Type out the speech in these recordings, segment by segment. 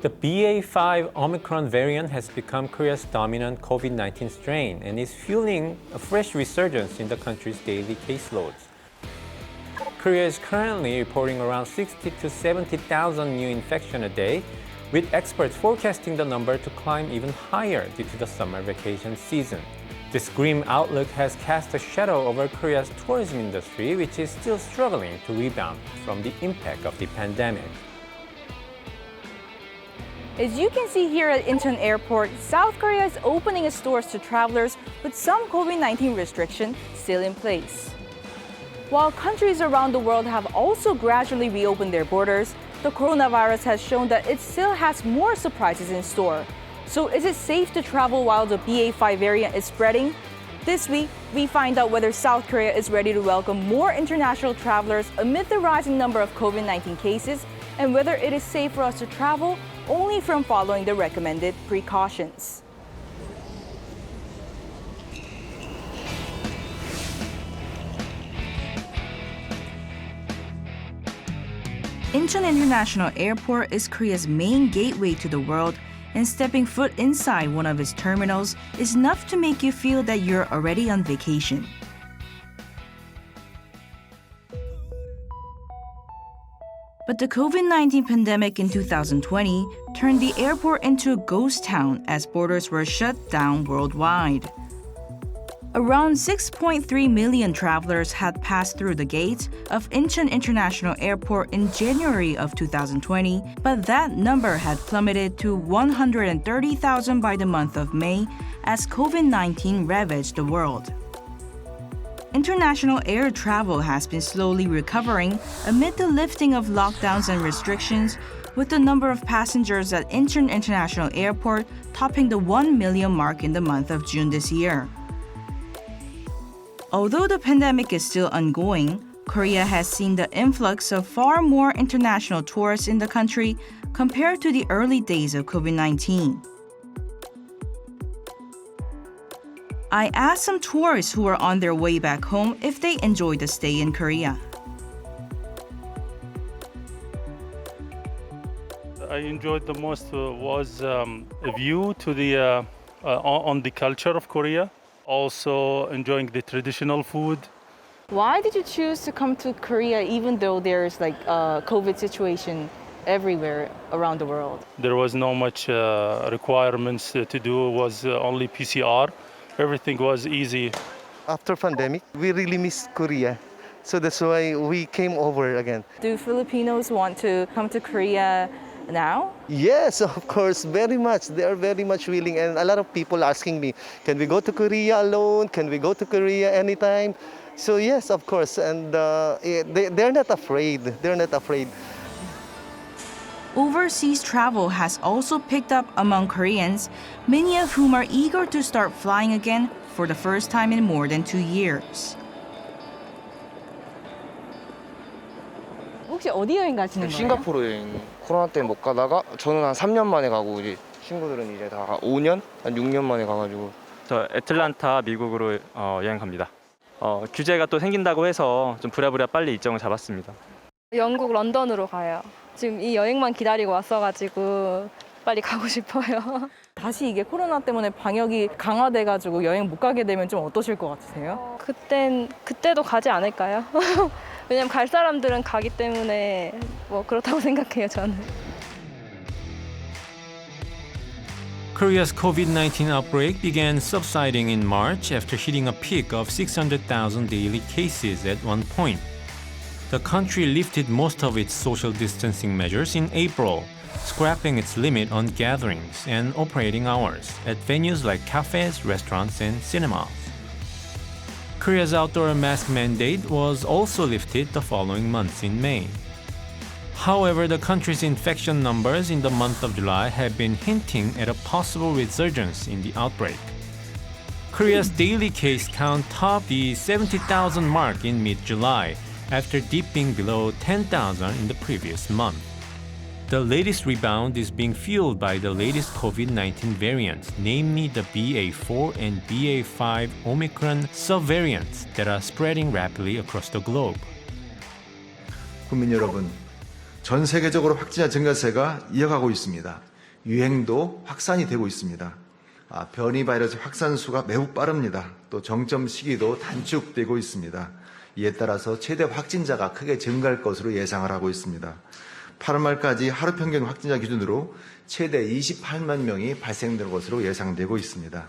The BA.5 Omicron variant has become Korea's dominant COVID-19 strain and is fueling a fresh resurgence in the country's daily caseloads. Korea is currently reporting around 60 to 70,000 new infections a day, with experts forecasting the number to climb even higher due to the summer vacation season. This grim outlook has cast a shadow over Korea's tourism industry, which is still struggling to rebound from the impact of the pandemic. As you can see here at Incheon Airport, South Korea is opening its doors to travelers with some COVID-19 restrictions still in place. While countries around the world have also gradually reopened their borders, the coronavirus has shown that it still has more surprises in store. So is it safe to travel while the BA.5 variant is spreading? This week, we find out whether South Korea is ready to welcome more international travelers amid the rising number of COVID-19 cases, and whether it is safe for us to travel only from following the recommended precautions. Incheon International Airport is Korea's main gateway to the world, and stepping foot inside one of its terminals is enough to make you feel that you're already on vacation. But the COVID-19 pandemic in 2020 turned the airport into a ghost town as borders were shut down worldwide. Around 6.3 million travelers had passed through the gates of Incheon International Airport in January of 2020, but that number had plummeted to 130,000 by the month of May as COVID-19 ravaged the world. International air travel has been slowly recovering amid the lifting of lockdowns and restrictions, with the number of passengers at Incheon International Airport topping the 1 million mark in the month of June this year. Although the pandemic is still ongoing, Korea has seen the influx of far more international tourists in the country compared to the early days of COVID-19. I asked some tourists who were on their way back home if they enjoyed the stay in Korea. I enjoyed the most was a view to the on the culture of Korea. Also enjoying the traditional food. Why did you choose to come to Korea even though there's like a COVID situation everywhere around the world? There was no much requirements to do, was only PCR. Everything was easy. After pandemic, we really miss Korea. So that's why we came over again. Do Filipinos want to come to Korea now? Yes, of course, very much. They are very much willing, and a lot of people asking me, can we go to Korea alone? Can we go to Korea anytime? So yes, of course, and they're not afraid. They're not afraid. Overseas travel has also picked up among Koreans, many of whom are eager to start flying again for the first time in more than 2 years. 혹시 어디 여행 가시는 거예요? 싱가포르 여행. 코로나 때문에 못 가다가 저는 한 3년 만에 가고 이제 친구들은 이제 다 5년, 한 6년 만에 가가지고. 저 애틀란타 미국으로 여행 갑니다. 규제가 또 생긴다고 해서 좀 부랴부랴 빨리 일정을 잡았습니다. 영국 런던으로 가요. 지금 이 여행만 기다리고 왔어가지고 빨리 가고 싶어요. 다시 이게 코로나 때문에 방역이 강화돼가지고 여행 못 가게 되면 좀 어떠실 것 같으세요? 그때도 가지 않을까요? 왜냐면 갈 사람들은 가기 때문에 뭐 그렇다고 생각해요, 저는. Korea's COVID-19 outbreak began subsiding in March after hitting a peak of 600,000 daily cases at one point. The country lifted most of its social distancing measures in April, scrapping its limit on gatherings and operating hours at venues like cafes, restaurants, and cinemas. Korea's outdoor mask mandate was also lifted the following months in May. However, the country's infection numbers in the month of July have been hinting at a possible resurgence in the outbreak. Korea's daily case count topped the 70,000 mark in mid-July, after dipping below 10,000 in the previous month. The latest rebound is being fueled by the latest COVID-19 variants, namely the BA.4 and BA.5 Omicron subvariants that are spreading rapidly across the globe. 국민 여러분, 전 세계적으로 확진자 증가세가 이어가고 있습니다. 유행도 확산이 되고 있습니다. 변이바이러스 확산수가 매우 빠릅니다. 또 정점 시기도 단축되고 있습니다. 이에 따라서 최대 확진자가 크게 증가할 것으로 예상을 하고 있습니다. 8월 말까지 하루 평균 확진자 기준으로 최대 28만 명이 발생될 것으로 예상되고 있습니다.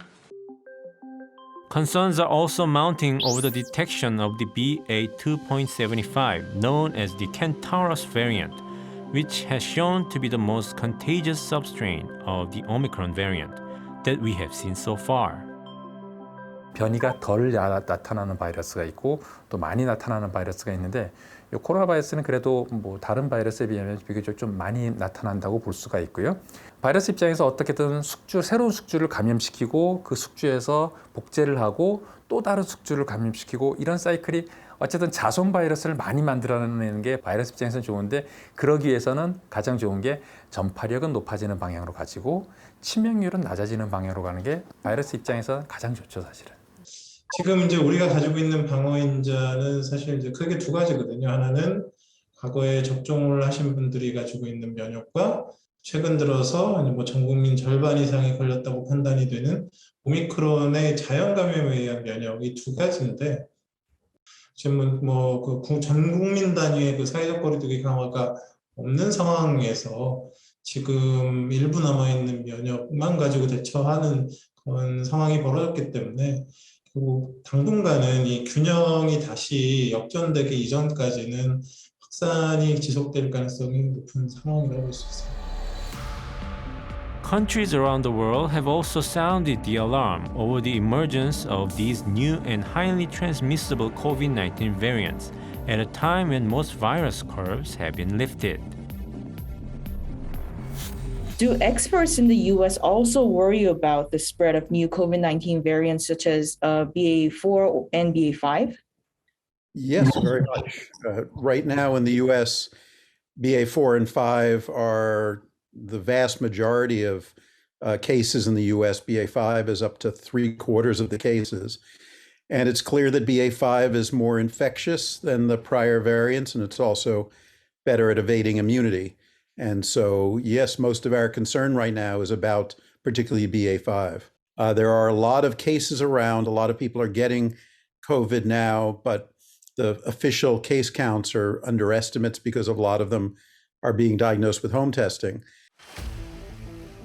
Concerns are also mounting over the detection of the BA.2.75, known as the Centaurus variant, which has shown to be the most contagious substrain of the Omicron variant that we have seen so far. 변이가 덜 나타나는 바이러스가 있고 또 많이 나타나는 바이러스가 있는데 이 코로나 바이러스는 그래도 뭐 다른 바이러스에 비하면 비교적 좀 많이 나타난다고 볼 수가 있고요. 바이러스 입장에서 어떻게든 새로운 숙주를 감염시키고 그 숙주에서 복제를 하고 또 다른 숙주를 감염시키고 이런 사이클이 어쨌든 자손 바이러스를 많이 만들어내는 게 바이러스 입장에서는 좋은데 그러기 위해서는 가장 좋은 게 전파력은 높아지는 방향으로 가지고 치명률은 낮아지는 방향으로 가는 게 바이러스 입장에서 가장 좋죠, 사실은. 지금 이제 우리가 가지고 있는 방어인자는 사실 이제 크게 두 가지거든요. 하나는 과거에 접종을 하신 분들이 가지고 있는 면역과 최근 들어서 뭐 전 국민 절반 이상이 걸렸다고 판단이 되는 오미크론의 자연 감염에 의한 면역, 이 두 가지인데 지금 뭐 그 전 국민 단위의 그 사회적 거리두기 강화가 없는 상황에서 지금 일부 남아 있는 면역만 가지고 대처하는 그런 상황이 벌어졌기 때문에 결국 당분간은 이 균형이 다시 역전되기 이전까지는 확산이 지속될 가능성이 높은 상황이라고 볼 수 있습니다. Countries around the world have also sounded the alarm over the emergence of these new and highly transmissible COVID-19 variants at a time when most virus curves have been lifted. Do experts in the U.S. also worry about the spread of new COVID-19 variants such as BA.4 and BA.5? Yes, very much. Right now in the U.S., BA.4 and 5 are the vast majority of cases in the U.S. BA.5 is up to 3/4 of the cases. And it's clear that BA.5 is more infectious than the prior variants, and it's also better at evading immunity. And so, yes, most of our concern right now is about particularly BA.5. There are a lot of cases around. A lot of people are getting COVID now, but the official case counts are underestimates because a lot of them are being diagnosed with home testing.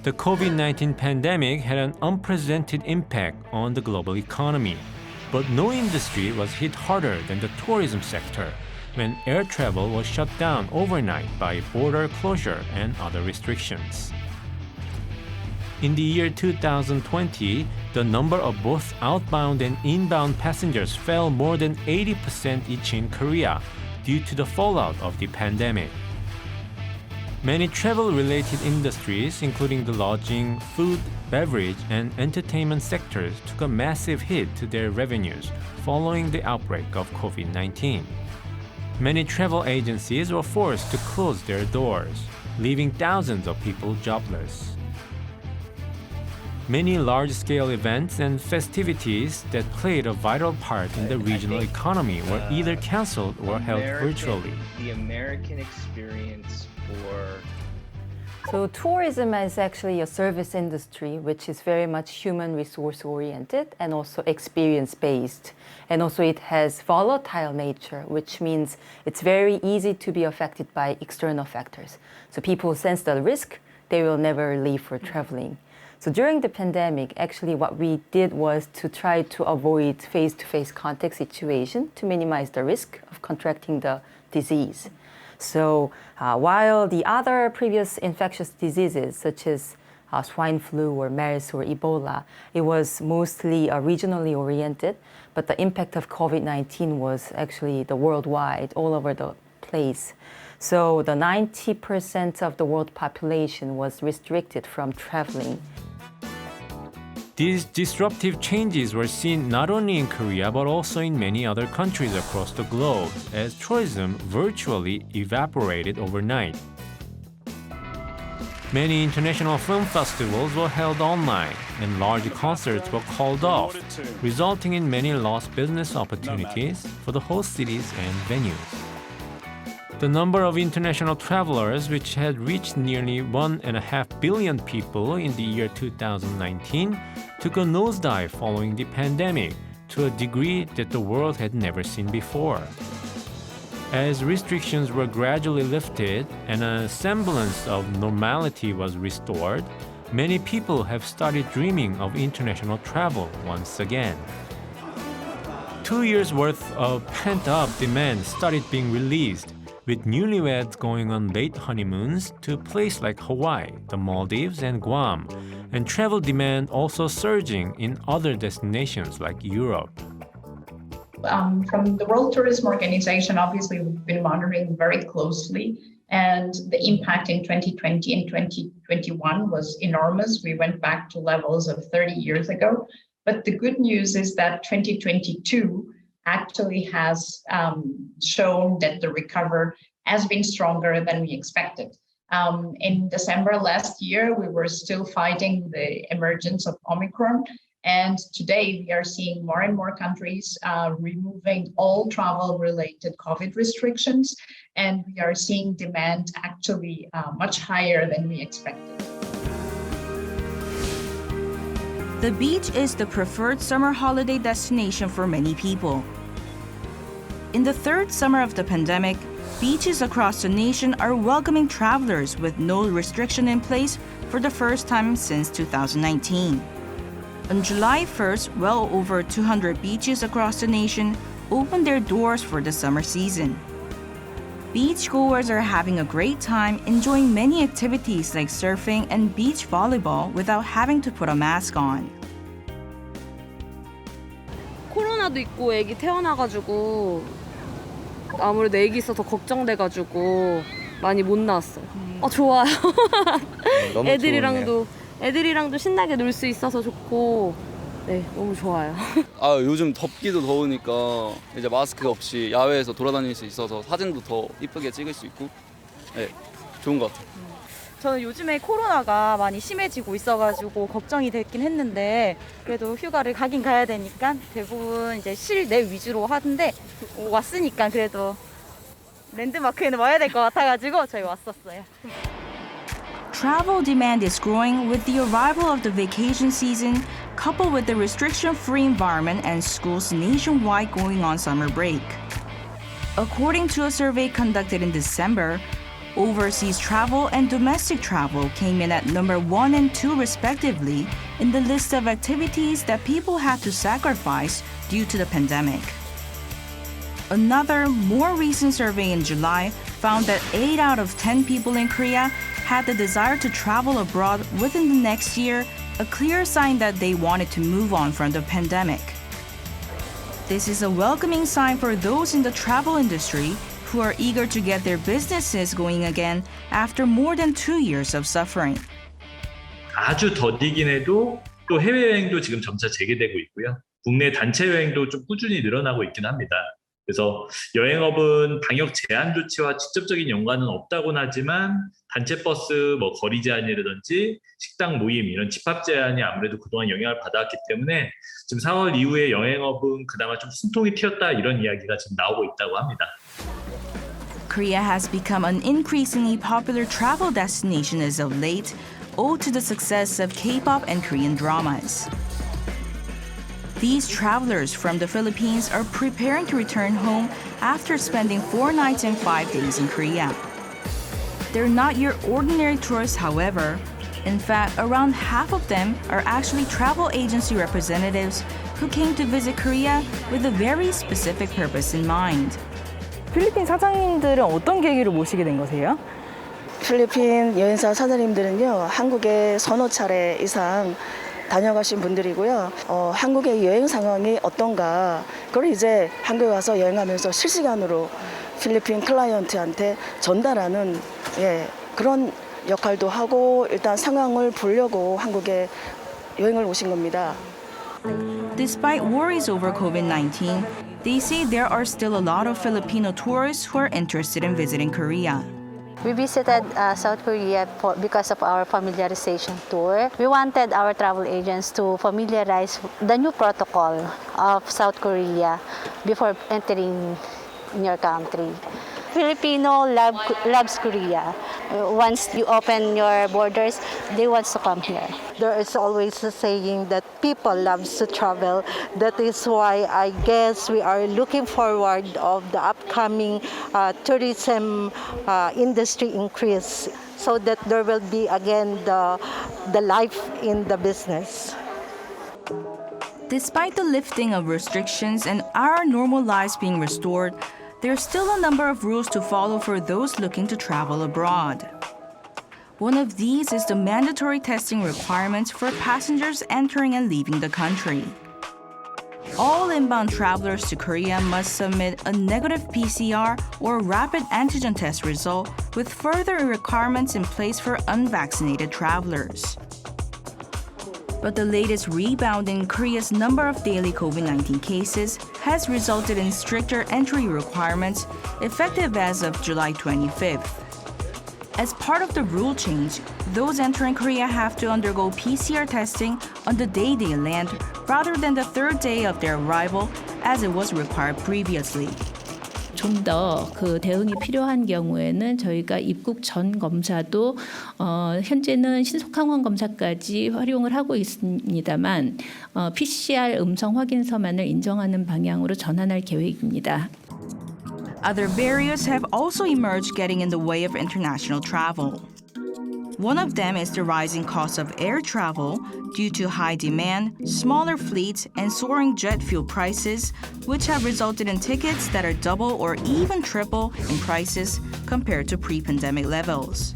The COVID-19 pandemic had an unprecedented impact on the global economy, but no industry was hit harder than the tourism sector, when air travel was shut down overnight by border closure and other restrictions. In the year 2020, the number of both outbound and inbound passengers fell more than 80% each in Korea due to the fallout of the pandemic. Many travel-related industries, including the lodging, food, beverage, and entertainment sectors, took a massive hit to their revenues following the outbreak of COVID-19. Many travel agencies were forced to close their doors, leaving thousands of people jobless. Many large-scale events and festivities that played a vital part in the regional economy were either canceled or held virtually. The American experience for... So tourism is actually a service industry which is very much human resource oriented and also experience based. And also it has volatile nature, which means it's very easy to be affected by external factors. So people sense the risk, they will never leave for traveling. So during the pandemic, actually what we did was to try to avoid face-to-face contact situation to minimize the risk of contracting the disease. So while the other previous infectious diseases such as swine flu or MERS or Ebola, it was mostly regionally oriented, but the impact of COVID-19 was actually the worldwide, all over the place. So the 90% of the world population was restricted from traveling. These disruptive changes were seen not only in Korea but also in many other countries across the globe, as tourism virtually evaporated overnight. Many international film festivals were held online, and large concerts were called off, resulting in many lost business opportunities for the host cities and venues. The number of international travelers, which had reached nearly 1.5 billion people in the year 2019, took a nosedive following the pandemic to a degree that the world had never seen before. As restrictions were gradually lifted and a semblance of normality was restored, many people have started dreaming of international travel once again. 2 years' worth of pent-up demand started being released, with newlyweds going on late honeymoons to places like Hawaii, the Maldives, and Guam, and travel demand also surging in other destinations like Europe. From the World Tourism Organization, obviously, we've been monitoring very closely, and the impact in 2020 and 2021 was enormous. We went back to levels of 30 years ago. But the good news is that 2022 actually has shown that the recovery has been stronger than we expected. In December last year, we were still fighting the emergence of Omicron. And today we are seeing more and more countries removing all travel-related COVID restrictions. And we are seeing demand actually much higher than we expected. The beach is the preferred summer holiday destination for many people. In the third summer of the pandemic, beaches across the nation are welcoming travelers with no restriction in place for the first time since 2019. On July 1st, well over 200 beaches across the nation opened their doors for the summer season. Beachgoers are having a great time enjoying many activities like surfing and beach volleyball without having to put a mask on. 코로나도 있고 애기 태어나가지고 아무래도 애기 있어서 걱정돼가지고 많이 못 나왔어요. 좋아요. 너무 애들이랑도 신나게 놀 수 있어서 좋고 네, 너무 좋아요. 요즘 덥기도 더우니까 이제 마스크 없이 야외에서 돌아다닐 수 있어서 사진도 더 이쁘게 찍을 수 있고 네, 좋은 것 같아요. 저는 요즘에 코로나가 많이 심해지고 있어가지고 걱정이 됐긴 했는데 그래도 휴가를 가긴 가야 되니까 대부분 이제 실내 위주로 하는데 왔으니까 그래도 랜드마크에는 와야 될 것 같아가지고 저희 왔었어요. Travel demand is growing with the arrival of the vacation season, coupled with the restriction-free environment and schools nationwide going on summer break. According to a survey conducted in December, overseas travel and domestic travel came in at number 1 and 2 respectively in the list of activities that people had to sacrifice due to the pandemic. Another, more recent survey in July found that 8 out of 10 people in Korea had the desire to travel abroad within the next year, a clear sign that they wanted to move on from the pandemic. This is a welcoming sign for those in the travel industry who are eager to get their businesses going again after more than 2 years of suffering. 아주 더디긴 해도 또 해외여행도 지금 점차 재개되고 있고요. 국내 단체 여행도 좀 꾸준히 늘어나고 있긴 합니다. 그래서 여행업은 방역 제한 조치와 직접적인 연관은 없다고는 하지만 단체 버스, 거리 제한이라든지 식당 모임 이런 집합 제한이 아무래도 그동안 영향을 받았기 때문에 지금 4월 이후에 여행업은 그나마 좀 숨통이 튀었다 이런 이야기가 지금 나오고 있다고 합니다. Korea has become an increasingly popular travel destination as of late, owed to the success of K-pop and Korean dramas. These travelers from the Philippines are preparing to return home after spending 4 nights and 5 days in Korea. They're not your ordinary tourists, however. In fact, around half of them are actually travel agency representatives who came to visit Korea with a very specific purpose in mind. 필리핀 사장님들은 어떤 계기로 모시게 된 거세요? 필리핀 여행사 사장님들은요, 한국에 서너 차례 이상 다녀가신 분들이고요. 한국의 여행 상황이 어떤가, 그걸 이제 한국에 와서 여행하면서 실시간으로 필리핀 클라이언트한테 전달하는 그런 역할도 하고 일단 상황을 보려고 한국에 여행을 오신 겁니다. Despite worries over COVID-19, they say there are still a lot of Filipino tourists who are interested in visiting Korea. We visited South Korea because of our familiarization tour. We wanted our travel agents to familiarize the new protocol of South Korea before entering in your country. Filipino loves Korea. Once you open your borders, they want to come here. There is always a saying that people love to travel. That is why I guess we are looking forward of the upcoming tourism industry increase, so that there will be again the life in the business. Despite the lifting of restrictions and our normal lives being restored, there's still a number of rules to follow for those looking to travel abroad. One of these is the mandatory testing requirements for passengers entering and leaving the country. All inbound travelers to Korea must submit a negative PCR or rapid antigen test result, with further requirements in place for unvaccinated travelers. But the latest rebound in Korea's number of daily COVID-19 cases has resulted in stricter entry requirements effective as of July 25th. As part of the rule change, those entering Korea have to undergo PCR testing on the day they land rather than the third day of their arrival, as it was required previously. 좀 더 그 대응이 필요한 경우에는 저희가 입국 전 검사도 현재는 신속항원 검사까지 활용을 하고 있습니다만 PCR 음성 확인서만을 인정하는 방향으로 전환할 계획입니다. Other barriers have also emerged getting in the way of international travel. One of them is the rising cost of air travel due to high demand, smaller fleets, and soaring jet fuel prices, which have resulted in tickets that are double or even triple in prices compared to pre-pandemic levels.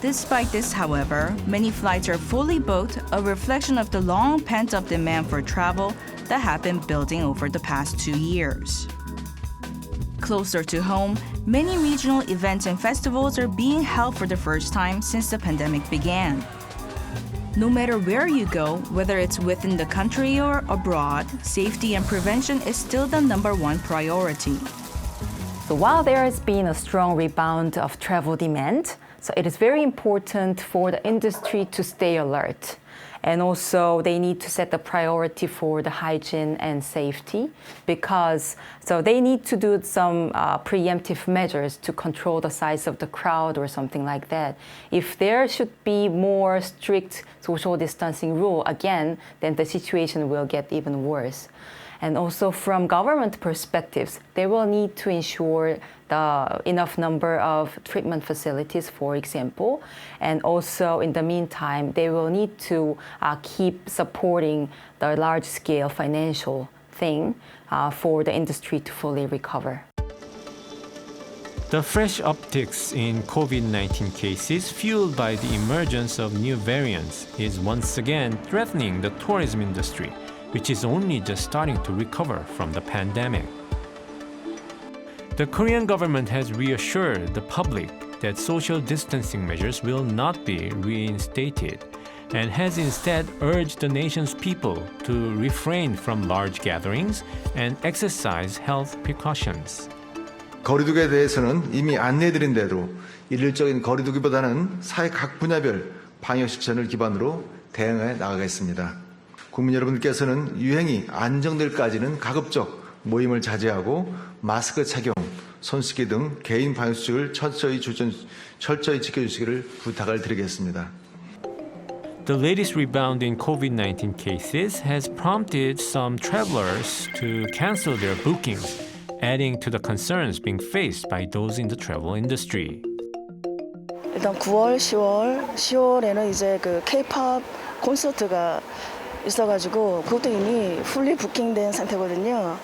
Despite this, however, many flights are fully booked, a reflection of the long pent-up demand for travel that have been building over the past 2 years. Closer to home, many regional events and festivals are being held for the first time since the pandemic began. No matter where you go, whether it's within the country or abroad, safety and prevention is still the #1 priority. So while there has been a strong rebound of travel demand, so it is very important for the industry to stay alert. And also they need to set the priority for the hygiene and safety, because so they need to do some preemptive measures to control the size of the crowd or something like that. If there should be more strict social distancing rule again, then the situation will get even worse. And also from government perspectives, they will need to ensure the enough number of treatment facilities, for example. And also in the meantime, they will need to keep supporting the large-scale financial thing for the industry to fully recover. The fresh upticks in COVID-19 cases fueled by the emergence of new variants is once again threatening the tourism industry, which is only just starting to recover from the pandemic. The Korean government has reassured the public that social distancing measures will not be reinstated, and has instead urged the nation's people to refrain from large gatherings and exercise health precautions. 거리두기에 대해서는 이미 안내해드린 대로 일률적인 거리두기보다는 사회 각 분야별 방역 실천을 기반으로 대응해 나가겠습니다. 국민 여러분께서는 유행이 안정될까지는 가급적 모임을 자제하고 마스크 착용, 손 씻기 등 개인 방역 수칙을 철저히 지켜주시기를 부탁을 드리겠습니다. The latest rebound in COVID-19 cases has prompted some travelers to cancel their bookings, adding to the concerns being faced by those in the travel industry. 일단 9월, 10월에는 이제 그 K-pop 콘서트가 있어가지고 그것도 이미 풀리 부킹된 상태거든요.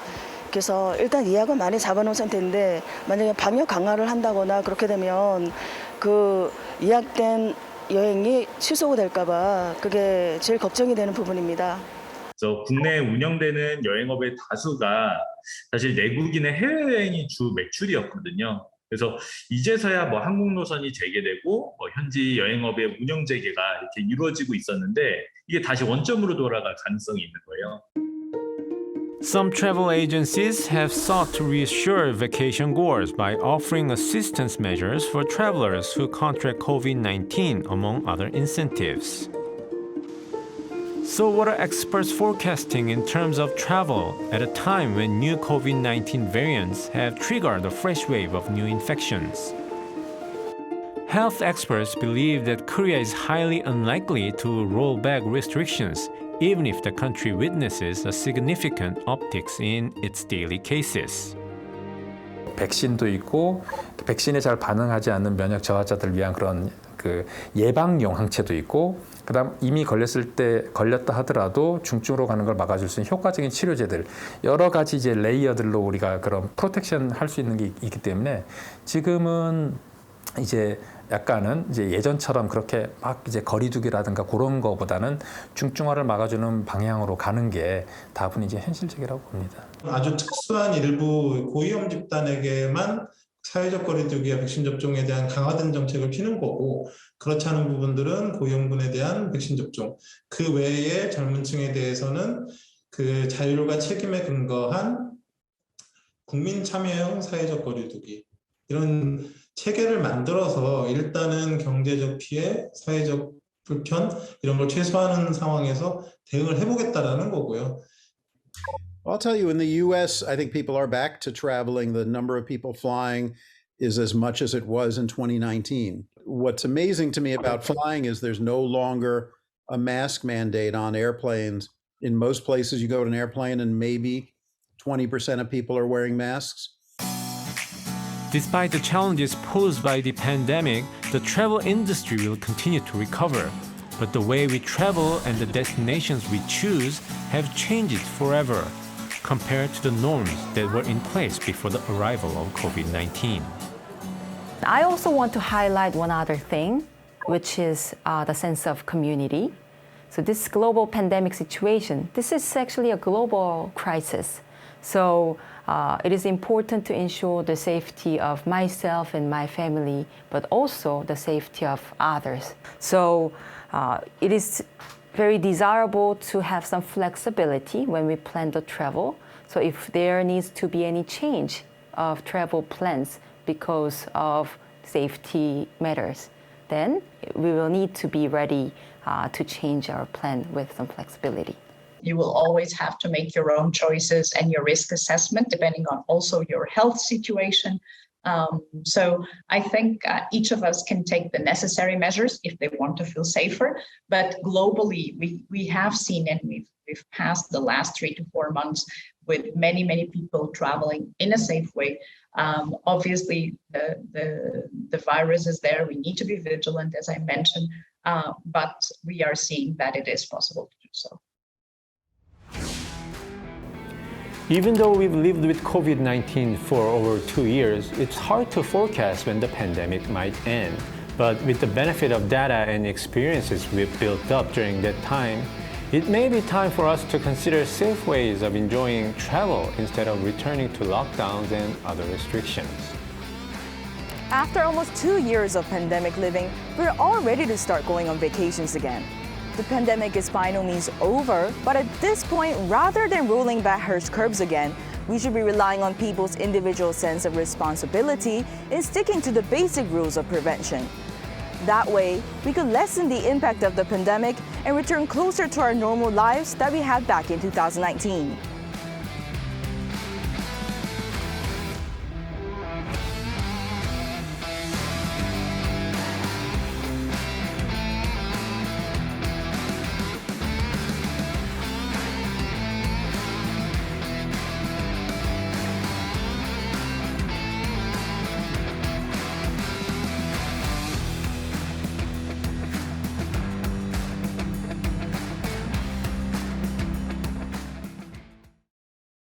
그래서 일단 예약은 많이 잡아놓은 상태인데 만약에 방역 강화를 한다거나 그렇게 되면 그 예약된 여행이 취소가 될까봐 그게 제일 걱정이 되는 부분입니다. 그래서 국내에 운영되는 여행업의 다수가 사실 내국인의 해외여행이 주 매출이었거든요. 그래서 이제서야 뭐 항공 노선이 재개되고 현지 여행업의 운영 재개가 이렇게 이루어지고 있었는데 이게 다시 원점으로 돌아갈 가능성이 있는 거예요. Some travel agencies have sought to reassure vacation goers by offering assistance measures for travelers who contract COVID-19, among other incentives. So what are experts forecasting in terms of travel at a time when new COVID-19 variants have triggered a fresh wave of new infections? Health experts believe that Korea is highly unlikely to roll back restrictions even if the country witnesses a significant uptick in its daily cases. 백신도 있고 백신에 잘 반응하지 않는 면역 저하자들을 위한 그런 그 예방용 항체도 있고 그다음 이미 걸렸다 하더라도 중증으로 가는 걸 막아줄 수 있는 효과적인 치료제들 여러 가지 이제 레이어들로 우리가 그런 프로텍션 할 수 있는 게 있기 때문에 지금은 이제 약간은 이제 예전처럼 그렇게 막 이제 거리두기라든가 그런 거보다는 중증화를 막아주는 방향으로 가는 게 다분히 이제 현실적이라고 봅니다. 아주 특수한 일부 고위험 집단에게만 사회적 거리두기와 백신 접종에 대한 강화된 정책을 피는 거고 그렇지 않은 부분들은 고위험군에 대한 백신 접종 그 외에 젊은 층에 대해서는 그 자율과 책임에 근거한 국민 참여형 사회적 거리두기 이런 체계를 만들어서 일단은 경제적 피해, 사회적 불편 이런 걸 최소화하는 상황에서 대응을 해보겠다라는 거고요. I'll tell you, in the US, I think people are back to traveling. The number of people flying is as much as it was in 2019. What's amazing to me about flying is there's no longer a mask mandate on airplanes. In most places, you go to an airplane and maybe 20% of people are wearing masks. Despite the challenges posed by the pandemic, the travel industry will continue to recover. But the way we travel and the destinations we choose have changed forever compared to the norms that were in place before the arrival of COVID-19. I also want to highlight one other thing, which is the sense of community. So this global pandemic situation, this is actually a global crisis. So it is important to ensure the safety of myself and my family, but also the safety of others. So it is very desirable to have some flexibility when we plan the travel. So if there needs to be any change of travel plans because of safety matters, then we will need to be ready to change our plan with some flexibility. You will always have to make your own choices and your risk assessment depending on also your health situation. So I think each of us can take the necessary measures if they want to feel safer. But globally, we have seen and we've passed the last 3 to 4 months with many people traveling in a safe way. Obviously, the virus is there. We need to be vigilant, as I mentioned, but we are seeing that it is possible to do so. Even though we've lived with COVID-19 for over 2 years, it's hard to forecast when the pandemic might end. But with the benefit of data and experiences we've built up during that time, it may be time for us to consider safe ways of enjoying travel instead of returning to lockdowns and other restrictions. After almost 2 years of pandemic living, we're all ready to start going on vacations again. The pandemic is by no means over, but at this point, rather than rolling back Hearst curbs again, we should be relying on people's individual sense of responsibility and sticking to the basic rules of prevention. That way, we could lessen the impact of the pandemic and return closer to our normal lives that we had back in 2019.